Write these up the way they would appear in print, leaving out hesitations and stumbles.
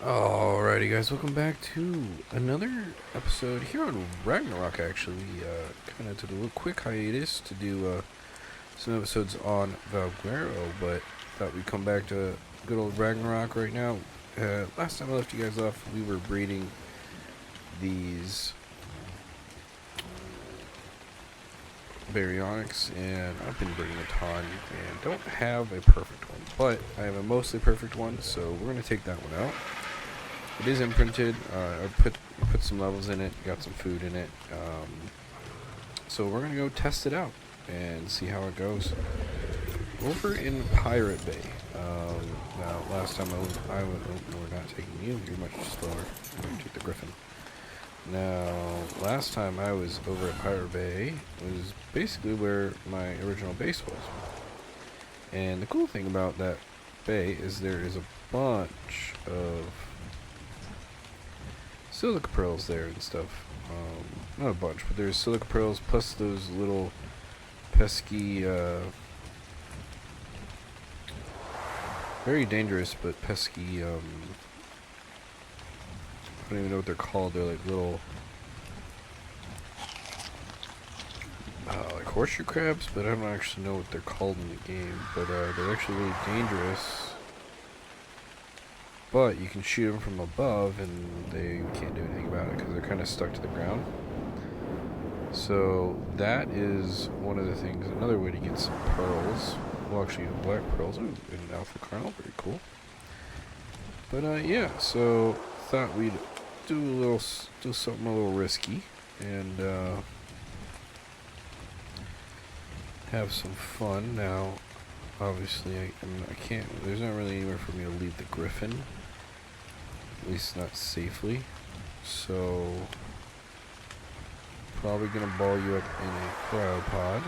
Alrighty guys, welcome back to another episode here on Ragnarok. Actually, kind of took a little quick hiatus to do some episodes on Valguero, but thought we'd come back to good old Ragnarok right now. Last time I left you guys off, we were breeding these baryonyx, and I've been breeding a ton and don't have a perfect one, but I have a mostly perfect one, so we're going to take that one out. It is imprinted. I put some levels in it, got some food in it. So we're gonna go test it out and see how it goes. Over in Pirate Bay. Now, last time I was we're not taking you. You're much slower. I'm gonna take the Griffin. Now, last time I was over at Pirate Bay was basically where my original base was. And the cool thing about that bay is there is a bunch of silica pearls there and stuff. Not a bunch, but there's silica pearls plus those little pesky, very dangerous but pesky, I don't even know what they're called. They're like little, like horseshoe crabs, but I don't actually know what they're called in the game. But they're actually really dangerous. But you can shoot them from above, and they can't do anything about it because they're kind of stuck to the ground. So that is one of the things. Another way to get some pearls. Well, actually, black pearls. Ooh, in Alpha Carnal, very cool. But yeah. So thought we'd do something a little risky and have some fun. Now, obviously, I can't. There's not really anywhere for me to leave the Griffin. At least not safely. So, probably gonna ball you up in a cryopod.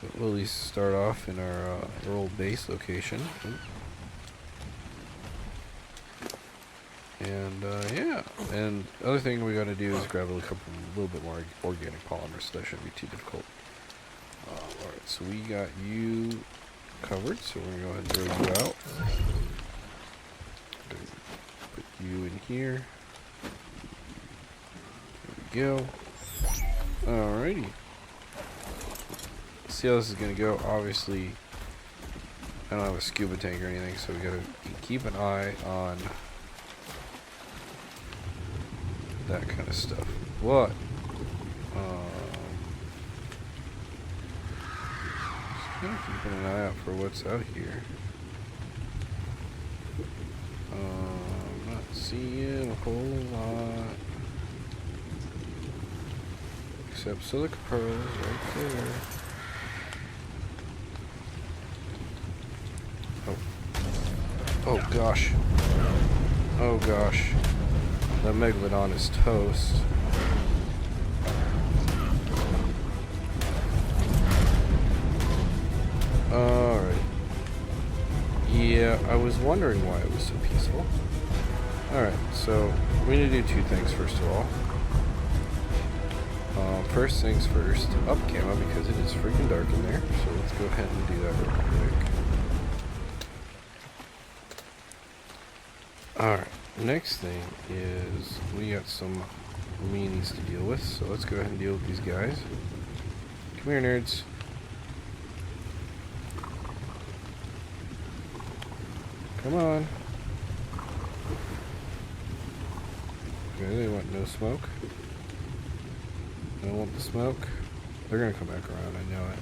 But we'll at least start off in our old base location. And yeah. And the other thing we gotta do is grab a little bit more organic polymer, so that shouldn't be too difficult. Alright, so we got you covered, so we're gonna go ahead and throw you out. Put you in here. There we go. Alrighty. Let's see how this is gonna go. Obviously, I don't have a scuba tank or anything, so we gotta keep an eye on that kind of stuff. What? Keeping an eye out for what's out here. I'm not seeing a whole lot. Except silica pearls right there. Oh. Oh gosh. Oh gosh. That megalodon is toast. Alright. Yeah, I was wondering why it was so peaceful. Alright, so we need to do two things first of all. First things first, up camo because it is freaking dark in there. So let's go ahead and do that real quick. Alright, next thing is we got some meanies to deal with. So let's go ahead and deal with these guys. Come here, nerds. Come on. Okay, they want no smoke. They don't want the smoke. They're gonna come back around, I know it.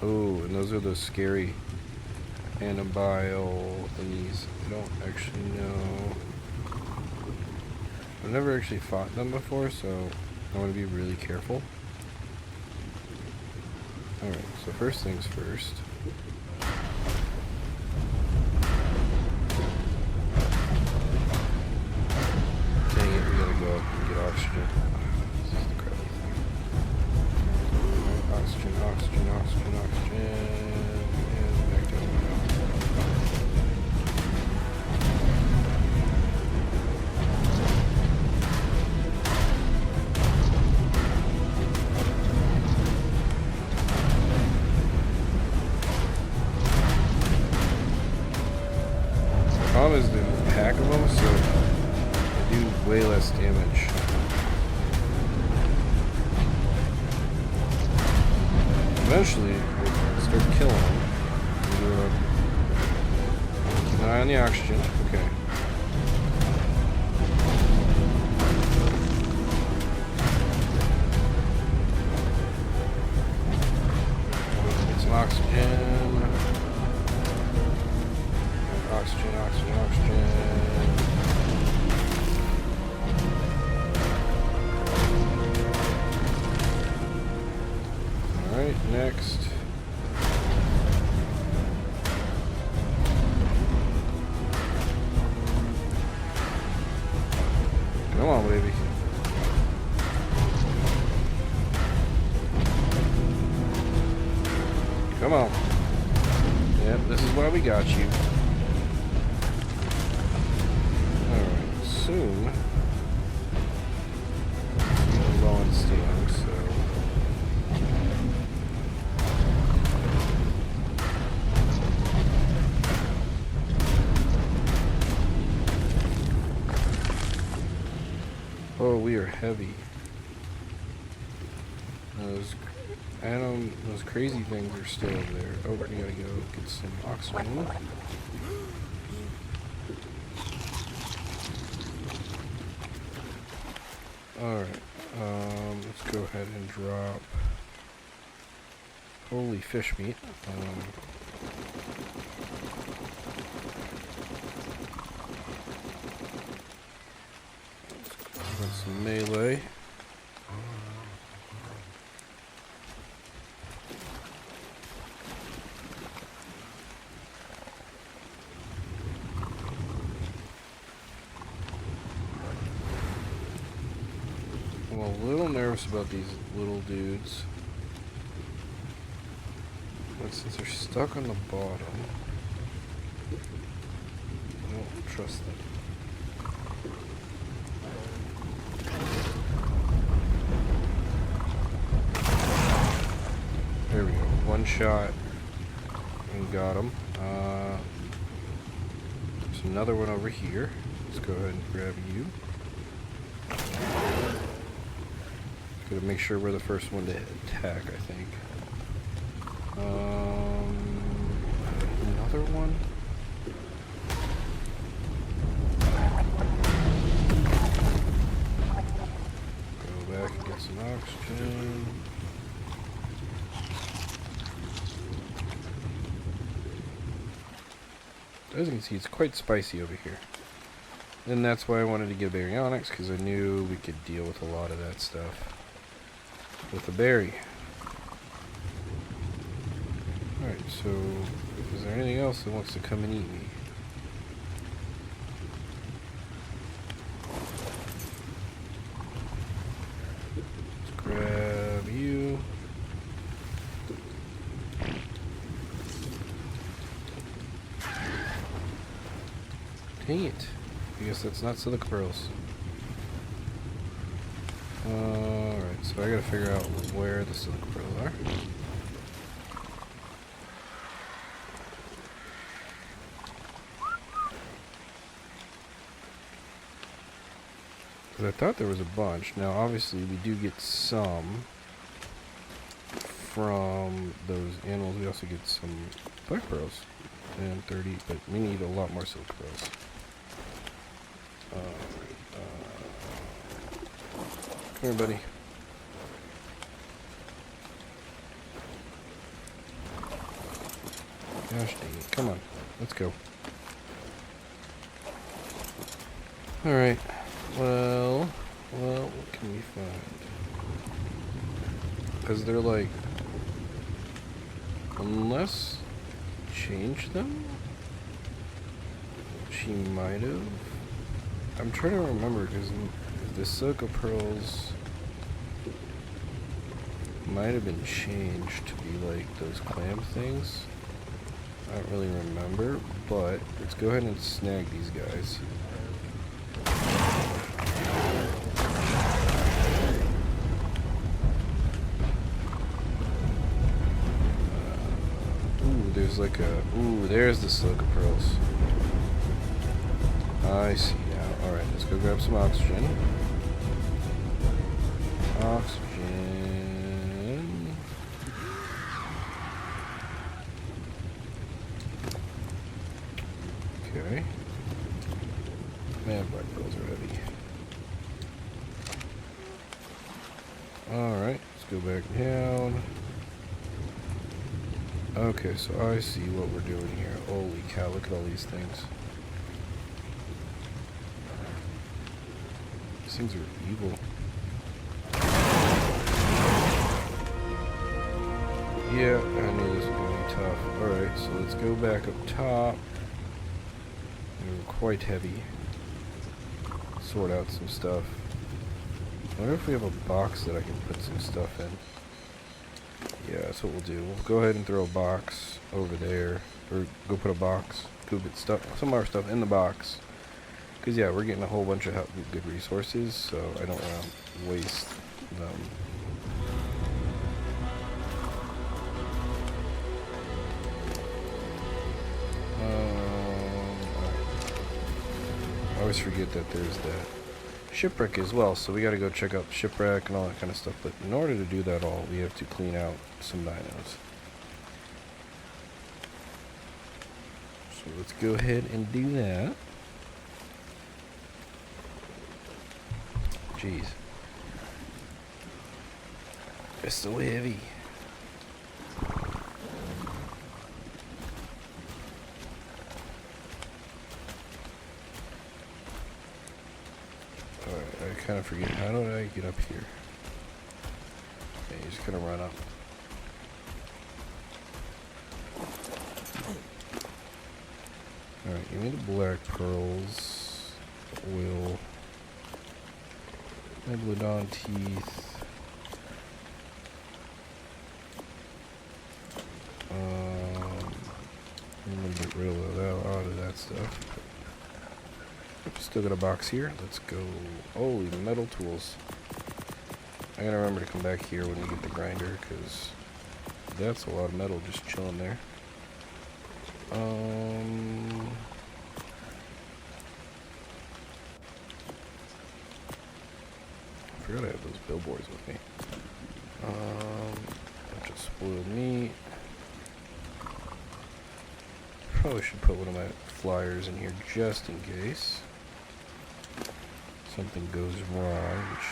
Oh, and those are those scary antibile thingies. I don't actually know. I've never actually fought them before, so I want to be really careful. Alright, so first things first. Oxygen. This is the crappy thing. Right, oxygen. And back down. problem is the pack of them, so they do way less damage. Eventually, we'll start killing them. Keep an eye on the oxygen. Okay. Get some oxygen. Oxygen, oxygen, oxygen. Alright, next. Come on, baby. Come on. Yep, this is why we got you. Alright, soon. I'm low on steam, so. Oh, we are heavy. Those crazy things are still over there. Oh, we gotta go get some oxygen. Alright, let's go ahead and drop holy fish meat. Got some melee. I'm a little nervous about these little dudes. But since they're stuck on the bottom, I don't trust them. There we go. One shot and got him. There's another one over here. Let's go ahead and grab you. Gotta make sure we're the first one to attack, I think. Another one? Go back and get some oxygen. As you can see, it's quite spicy over here. And that's why I wanted to get baryonyx, because I knew we could deal with a lot of that stuff with the berry. Alright, so is there anything else that wants to come and eat me? Let's grab you. Dang it. I guess that's not silica pearls. Alright, so I gotta figure out where the silica pearls are. Because I thought there was a bunch. Now, obviously, we do get some from those animals. We also get some black pearls. And 30, but we need a lot more silica pearls. Come here, buddy. Gosh dang it. Come on. Let's go. Alright. Well, what can we find? Because they're like... Unless... Change them? She might have. I'm trying to remember because the silica pearls might have been changed to be like those clam things. I don't really remember, but let's go ahead and snag these guys. Ooh, there's like a... Ooh, there's the silica pearls. I see now. Alright, let's go grab some oxygen. Oxygen. Okay. Man, black pearls are heavy. Alright, let's go back down. Okay, so I see what we're doing here. Holy cow, look at all these things. These things are evil. Yeah, I knew this was going to be tough. Alright, so let's go back up top. They're quite heavy. Sort out some stuff. I wonder if we have a box that I can put some stuff in. Yeah, that's what we'll do. We'll go ahead and throw a box over there. Or go put a box. Go get stuff, some of our stuff in the box. Because, yeah, we're getting a whole bunch of good resources, so I don't want to waste them. I always forget that there's that shipwreck as well, so we gotta go check out the shipwreck and all that kind of stuff. But in order to do that all, we have to clean out some dinos. So let's go ahead and do that. Jeez. It's so heavy. Alright, I kind of forget. How do I get up here? Okay, you're just gonna run up. Alright, give me the black pearls. Oil. Megalodon teeth. I'm gonna get rid of that stuff. Still got a box here. Let's go. Holy metal tools. I gotta remember to come back here when we get the grinder, because that's a lot of metal just chilling there. I forgot I have those billboards with me. Bunch of spoiled meat. Probably should put one of my flyers in here just in case something goes wrong, which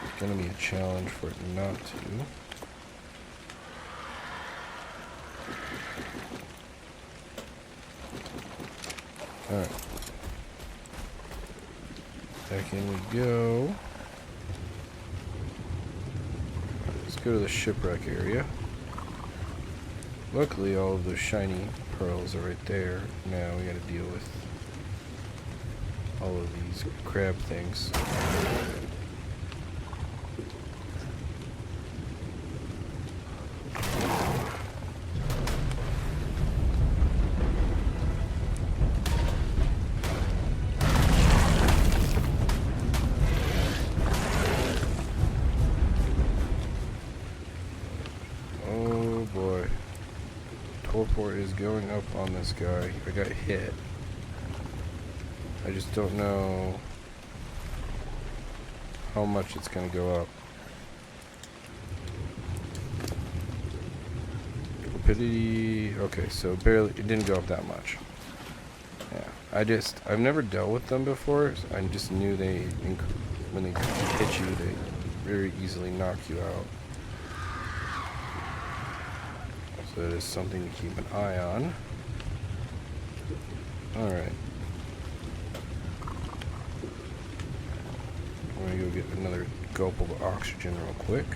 is going to be a challenge for it not to. Alright. Back in we go. Let's go to the shipwreck area. Luckily, all of those shiny pearls are right there. Now we gotta deal with all of these crab things. Oh boy. Torpor is going up on this guy. I got hit. I just don't know how much it's going to go up. Rapidity. Okay, so barely. It didn't go up that much. Yeah. I've never dealt with them before. So I just knew when they hit you, they very easily knock you out. So that is something to keep an eye on. Alright. I'm gonna go get another gulp of oxygen real quick.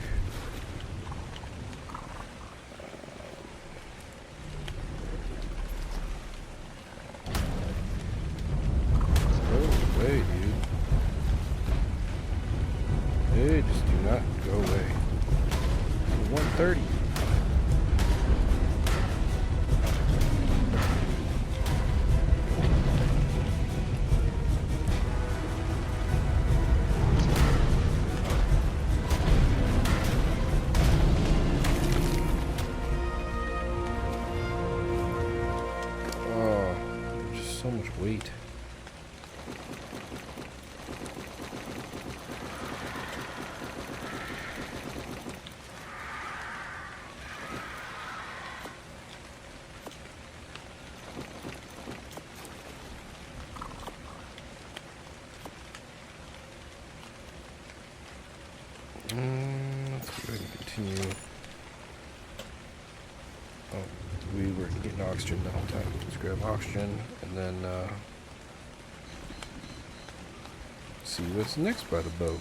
Go away, dude. Hey, just do not go away. 130. so much weight. Let's go ahead and continue. Oh, we were getting oxygen the whole time. Let's grab oxygen and then see what's next by the boat.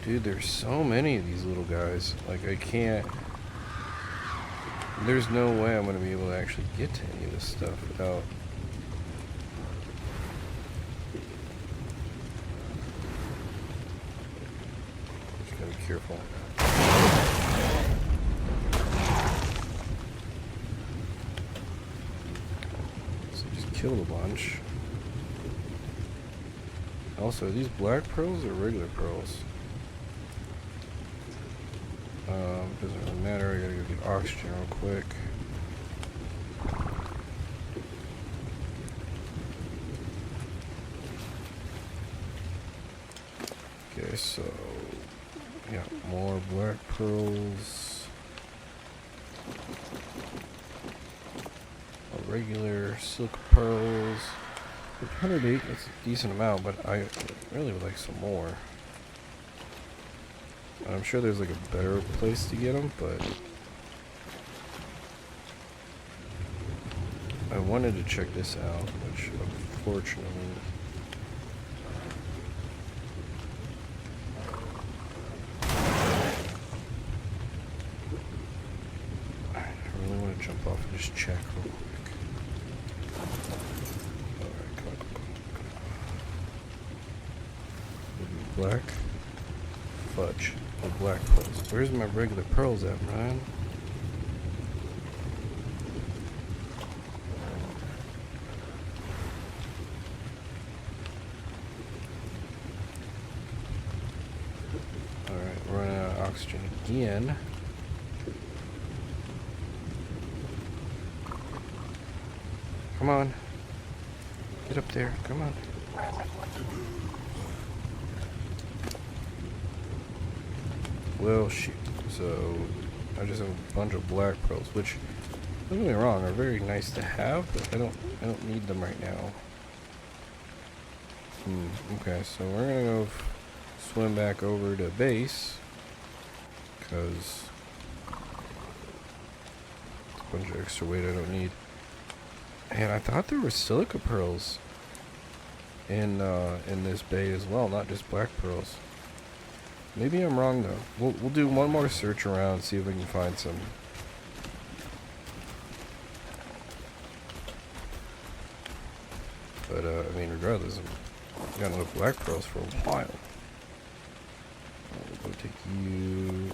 Dude, there's so many of these little guys. Like, I can't... There's no way I'm going to be able to actually get to any of this stuff without... Just gotta be careful. So just killed a bunch. Also, are these black pearls or regular pearls? Doesn't really matter. I gotta go get oxygen real quick. Okay, so yeah, more black pearls. Regular silk pearls. 108, that's a decent amount, but I really would like some more. I'm sure there's like a better place to get them, but I wanted to check this out, which unfortunately I really want to jump off and just check real quick. Alright, come on. Black fudge. Black pearls. Where's my regular pearls at, Ryan? Alright, we're running out of oxygen again. Come on. Get up there. Come on. Well, shoot. So, I just have a bunch of black pearls, which, don't get me wrong, are very nice to have, but I don't need them right now. Okay, so we're gonna go swim back over to base, because it's a bunch of extra weight I don't need. And I thought there were silica pearls in this bay as well, not just black pearls. Maybe I'm wrong though. We'll do one more search around, see if we can find some. But I mean, regardless, I've got enough black pearls for a while. We'll go take you.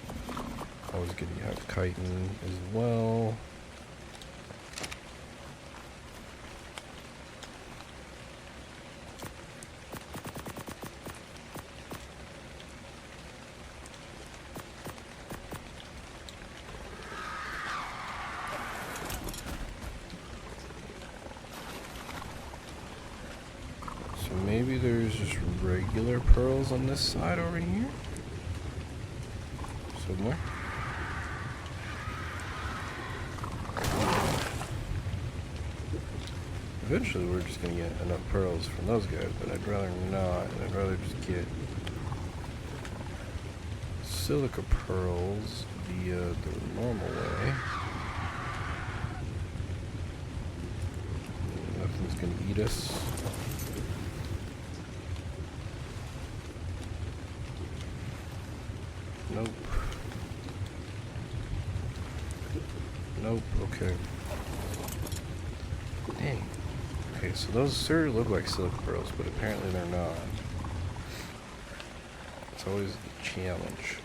I was gonna have chitin as well. Maybe there's just regular pearls on this side over here. Somewhere. Eventually we're just gonna get enough pearls from those guys, but I'd rather not. I'd rather just get silica pearls via the normal way. Nothing's gonna eat us. Nope. Nope, okay. Dang. Okay, so those sort of look like silk pearls, but apparently they're not. It's always a challenge.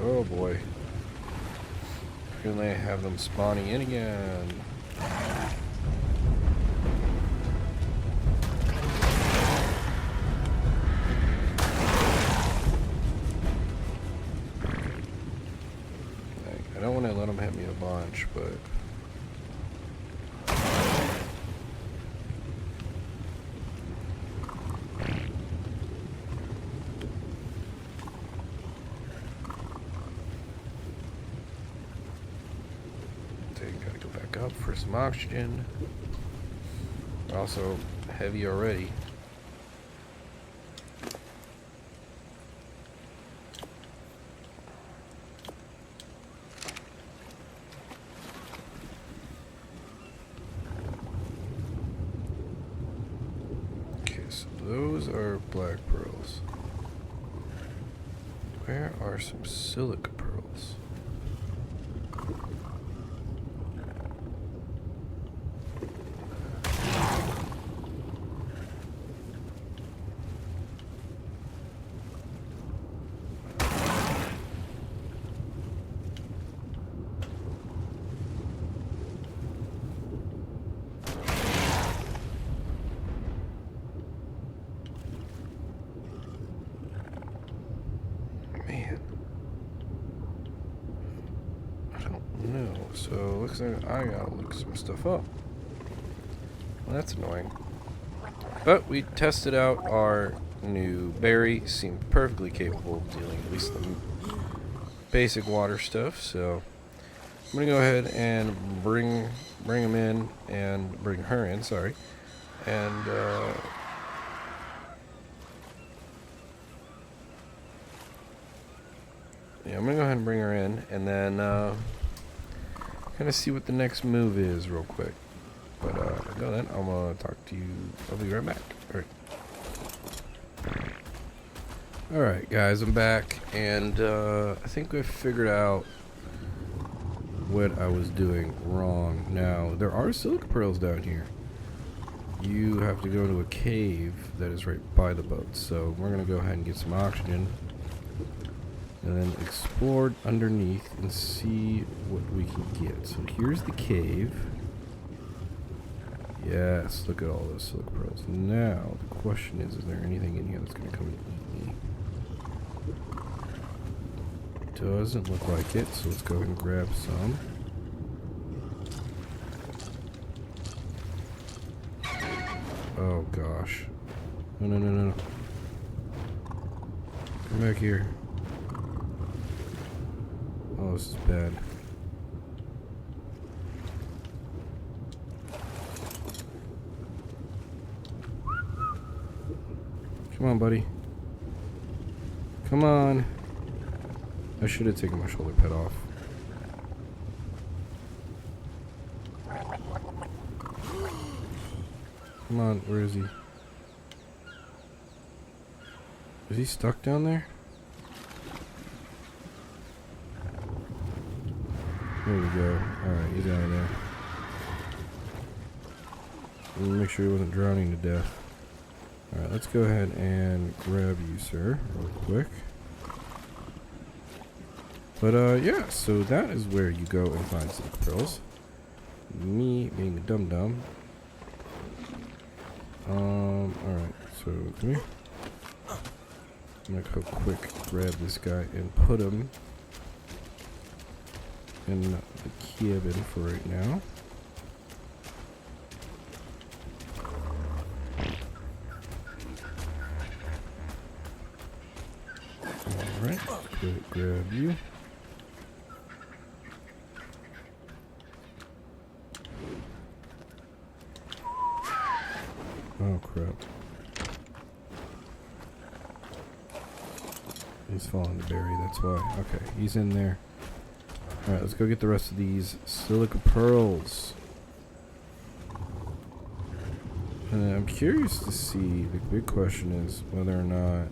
Oh boy. Apparently I have them spawning in again. much, but gotta go back up for some oxygen. Also heavy already. Okay, so those are black pearls. Where are some silica pearls? Man, I don't know. So looks like I gotta look some stuff up. Well, that's annoying. But we tested out our new berry. Seemed perfectly capable of dealing at least the basic water stuff. So I'm gonna go ahead and bring him in and bring her in. Sorry, and yeah, I'm gonna go ahead and bring her in, and then kind of see what the next move is real quick. But until then, I'm gonna talk to you. I'll be right back. All right, guys, I'm back, and I think we've figured out what I was doing wrong. Now, there are silica pearls down here. You have to go to a cave that is right by the boat. So we're gonna go ahead and get some oxygen, and then explore underneath and see what we can get. So here's the cave. Yes, look at all those silica pearls. Now, the question is there anything in here that's going to come and eat me? Doesn't look like it, so let's go ahead and grab some. Oh, gosh. No, no, no, no. Come back here. Oh, this is bad. Come on, buddy. Come on. I should have taken my shoulder pad off. Come on, where is he? Is he stuck down there? There we go. Alright, he's out of there. Let me make sure he wasn't drowning to death. Alright, let's go ahead and grab you, sir, real quick. But, yeah, so that is where you go and find silica pearls. Me being a dum-dum. Alright, so come here. I'm gonna go quick grab this guy and put him in the cabin for right now. Alright, quick grab you. Oh crap. He's falling to berry, that's why. Okay, he's in there. Alright, let's go get the rest of these silica pearls. And I'm curious to see, the big question is whether or not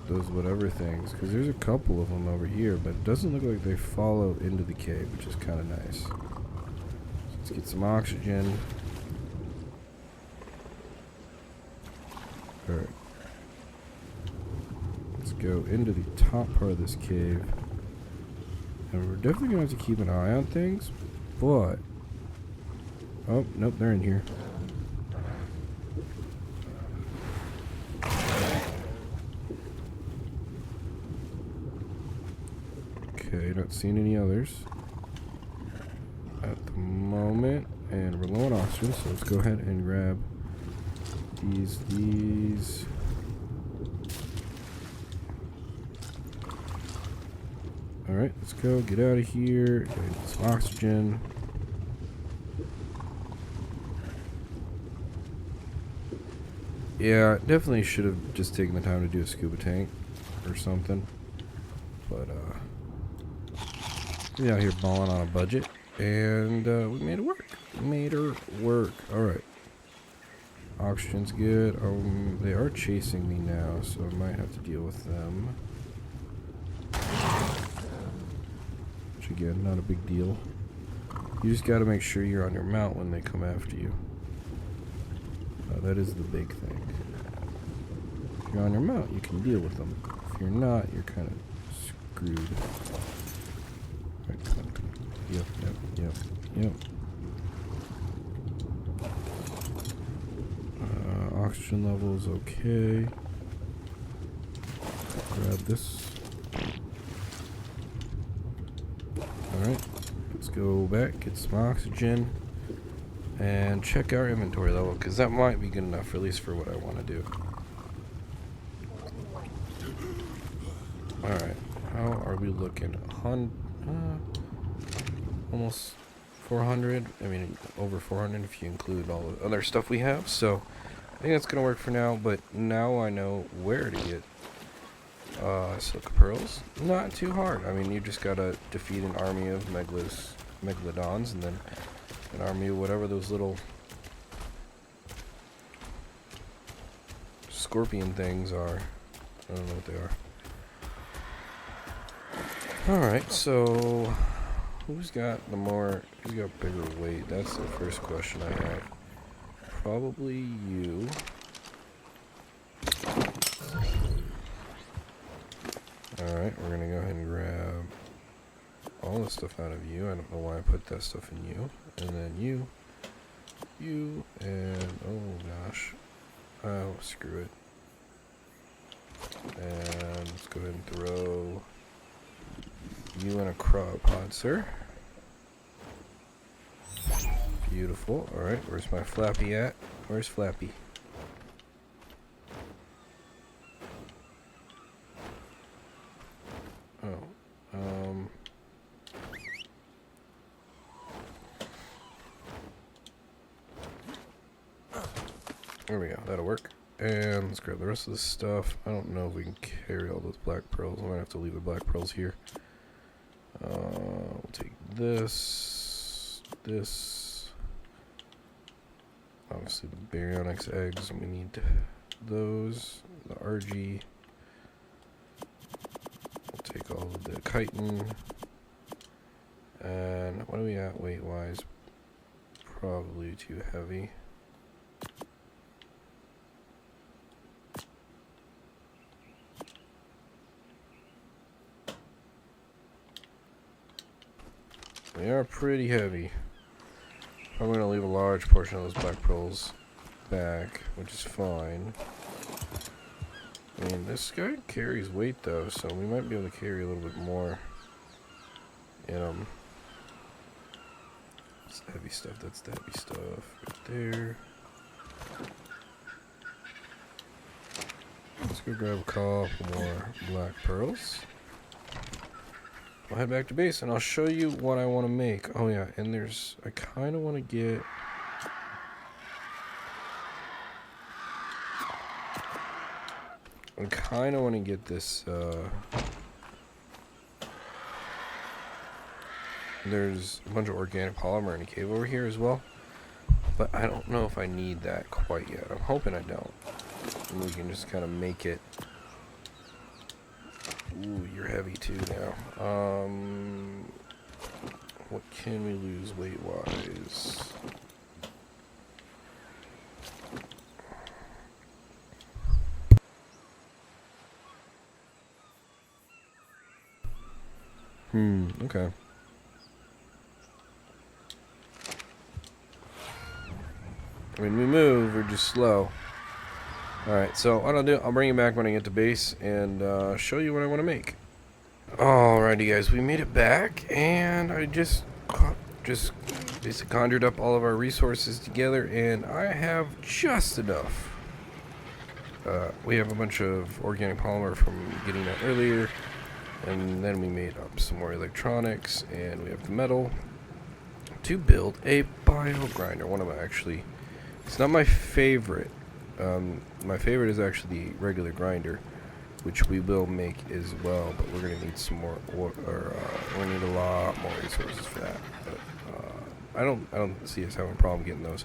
those whatever things, because there's a couple of them over here, but it doesn't look like they follow into the cave, which is kind of nice. So let's get some oxygen. Alright. Let's go into the top part of this cave. And we're definitely going to have to keep an eye on things, but... Oh, nope, they're in here. Okay, not not seeing any others at the moment. And we're low on oxygen, so let's go ahead and grab these. Alright, let's go. Get out of here. Get some oxygen. Yeah, definitely should have just taken the time to do a scuba tank or something. But, we're out here balling on a budget. And, we made it work. We made her work. Alright. Oxygen's good. They are chasing me now, so I might have to deal with them. Which, again, not a big deal. You just gotta make sure you're on your mount when they come after you. That is the big thing. If you're on your mount, you can deal with them. If you're not, you're kind of screwed. Right, come on. Yep. Oxygen level is okay. Grab this. Alright, let's go back, get some oxygen, and check our inventory level, because that might be good enough, at least for what I want to do. Alright, how are we looking? Almost 400. I mean, over 400 if you include all the other stuff we have. So, I think that's going to work for now. But now I know where to get silica pearls. Not too hard. I mean, you just got to defeat an army of megalodons, and then an army of whatever those little scorpion things are. I don't know what they are. Alright, so who's got bigger weight? That's the first question I have. Probably you. Alright, we're gonna go ahead and grab all the stuff out of you. I don't know why I put that stuff in you. And then you, and oh gosh. Oh, screw it. And let's go ahead and throw you in a crop sir. Beautiful. Alright, where's my Flappy at? Where's Flappy? There we go, that'll work. And let's grab the rest of this stuff. I don't know if we can carry all those black pearls. I might have to leave the black pearls here. We'll take this. Obviously the baryonyx eggs, and we need those. The RG. We'll take all of the chitin. And what are we at weight-wise? Probably too heavy. They are pretty heavy. I'm going to leave a large portion of those black pearls back, which is fine. I mean, this guy carries weight though, so we might be able to carry a little bit more in them. That's the heavy stuff. That's the heavy stuff right there. Let's go grab a couple more black pearls. I'll head back to base and I'll show you what I want to make. Oh yeah, and I kind of want to get... this, there's a bunch of organic polymer in a cave over here as well. But I don't know if I need that quite yet. I'm hoping I don't. And we can just kind of make it... Ooh, you're heavy too now. What can we lose weight-wise? Okay. When we move, we're just slow. Alright, so what I'll do, I'll bring you back when I get to base and show you what I want to make. Alrighty, guys, we made it back, and I just basically conjured up all of our resources together, and I have just enough. We have a bunch of organic polymer from getting that earlier, and then we made up some more electronics, and we have the metal to build a bio grinder. One of my actually, it's not my favorite. My favorite is actually the regular grinder, which we will make as well, but we're gonna need some more, we're gonna need a lot more resources for that. But I don't see us having a problem getting those.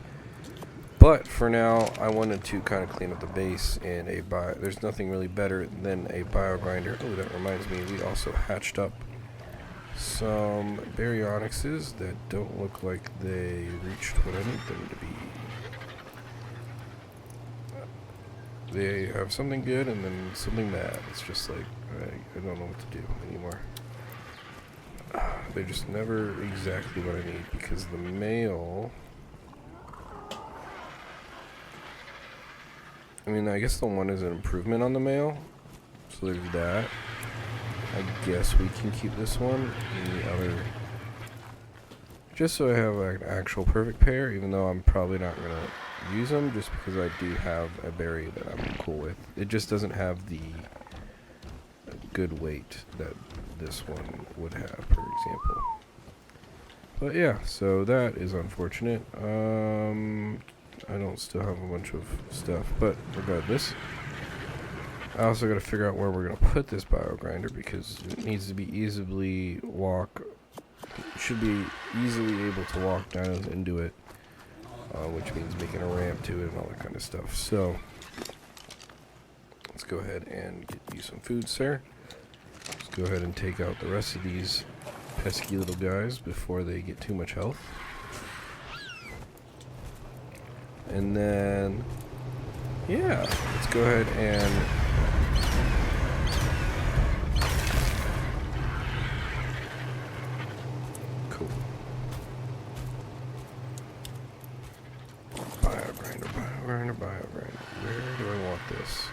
But for now, I wanted to kind of clean up the base in a bio. There's nothing really better than a bio grinder. Oh, that reminds me, we also hatched up some baryonyxes that don't look like they reached what I need them to be. They have something good and then something bad. It's just like, I don't know what to do anymore. They're just never exactly what I need, because the male... I mean, I guess the one is an improvement on the male, so there's that. I guess we can keep this one and the other, just so I have like an actual perfect pair, even though I'm probably not going to use them, just because I do have a berry that I'm cool with. It just doesn't have the good weight that this one would have, for example. But yeah, so that is unfortunate. I don't still have a bunch of stuff, but regardless, I also got to figure out where we're going to put this bio grinder, because it needs to be easily should be easily able to walk down into it, which means making a ramp to it and all that kind of stuff. So let's go ahead and get you some food, sir. Let's go ahead and take out the rest of these pesky little guys before they get too much health. And then, yeah, let's go ahead and cool. Bio grinder. Where do I want this?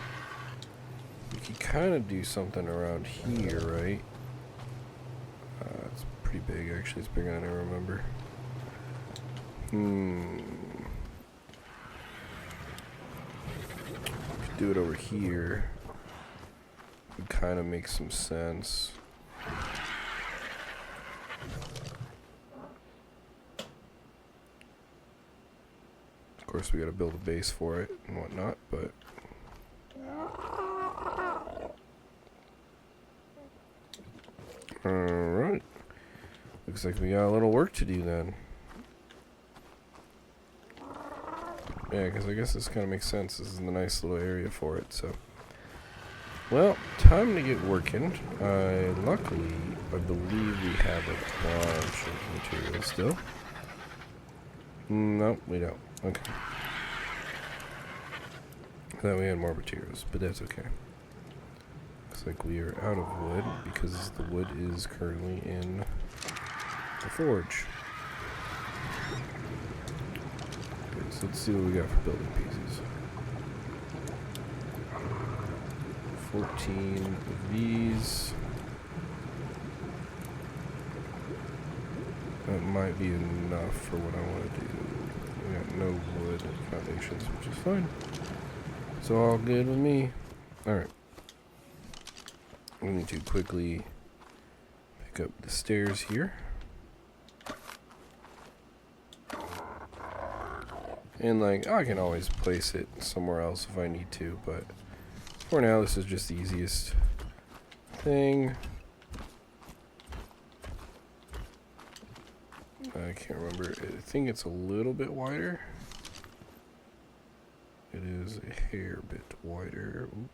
We could kind of do something around here, right? It's pretty big, actually. It's bigger than I remember. Do it over here would kind of make some sense. Of course, we got to build a base for it and whatnot, but alright, looks like we got a little work to do then. Yeah, because I guess this kind of makes sense. This is a nice little area for it, so. Well, time to get working. Luckily, I believe we have a bunch of materials still. Nope, we don't. Okay. I thought we had more materials, but that's okay. Looks like we are out of wood, because the wood is currently in the forge. So let's see what we got for building pieces. 14 of these. That might be enough for what I want to do. We got no wood foundations, which is fine. It's all good with me. Alright. We need to quickly pick up the stairs here. And like, I can always place it somewhere else if I need to, but for now this is just the easiest thing. I can't remember. I think it's a little bit wider. It is a hair bit wider. Ooh.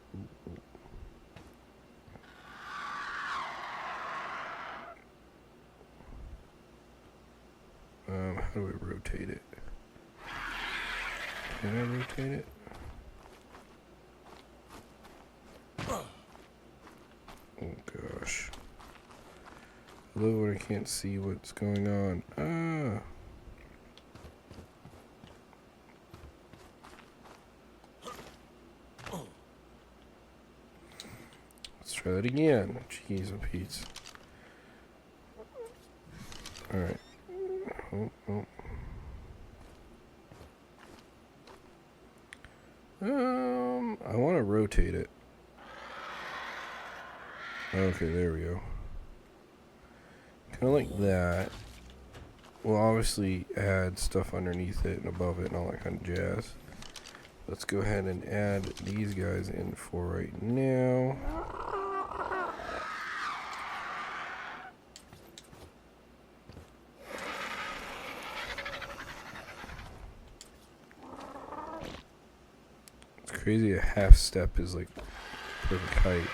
How do I rotate it? Can I rotate it? Oh gosh. I love when I can't see what's going on. Let's try that again. Jeez and Pete's. Alright. Oh. I want to rotate it. Okay, there we go. Kind of like that. We'll obviously add stuff underneath it and above it and all that kind of jazz. Let's go ahead and add these guys in for right now. It's crazy, a half step is like perfect height.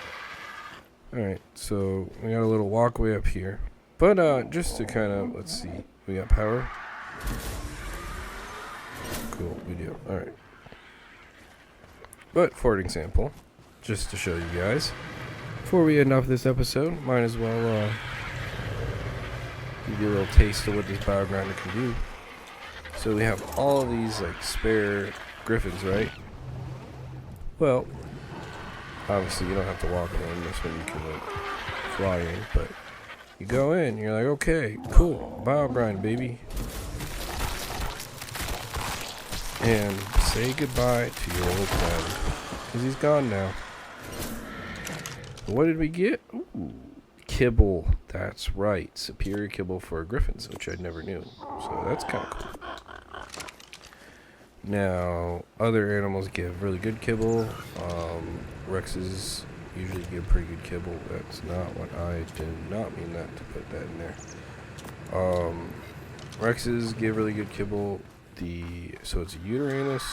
Alright, so we got a little walkway up here. But just to kind of, let's see, we got power. Cool, we do. Alright. But for an example, just to show you guys, before we end off this episode, might as well give you a little taste of what this biogrinder can do. So we have all of these like spare griffins, right? Well, obviously you don't have to walk in them. This one you can like fly in, but you go in, you're like, okay, cool, biogrind, baby. And say goodbye to your old friend, because he's gone now. What did we get? Ooh, kibble. That's right. Superior kibble for griffins, which I never knew. So that's kind of cool. Now, other animals give really good kibble. Rexes usually give pretty good kibble. That's not what I did not mean that to put that in there. Rexes give really good kibble. So it's a Uteranus.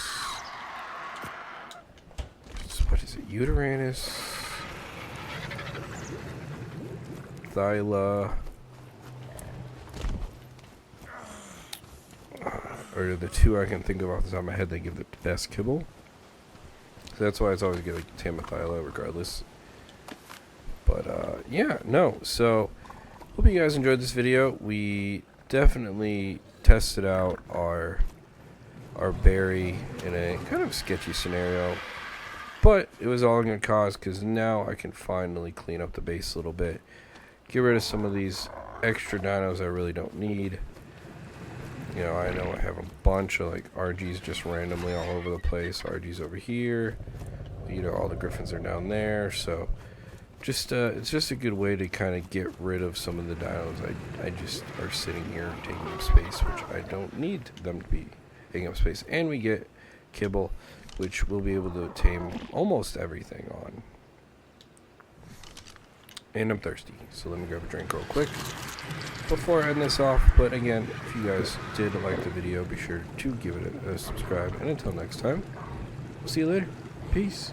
What is it? Uteranus, Thyla, or the two I can think of off the top of my head. They give the best kibble. So that's why it's always good to tame a Thyla, regardless. But yeah, no. So hope you guys enjoyed this video. We definitely tested out our berry in a kind of sketchy scenario, but it was all in good cause, because now I can finally clean up the base a little bit, get rid of some of these extra dinos I really don't need. You know, I know I have a bunch of like RGs just randomly all over the place. RGs over here, you know, all the griffins are down there, so just it's just a good way to kind of get rid of some of the dinos I just are sitting here taking up space, which I don't need them to be taking up space. And we get kibble, which we'll be able to tame almost everything on. And I'm thirsty, so let me grab a drink real quick before I end this off. But again, if you guys did like the video, be sure to give it a subscribe. And until next time, we'll see you later. Peace.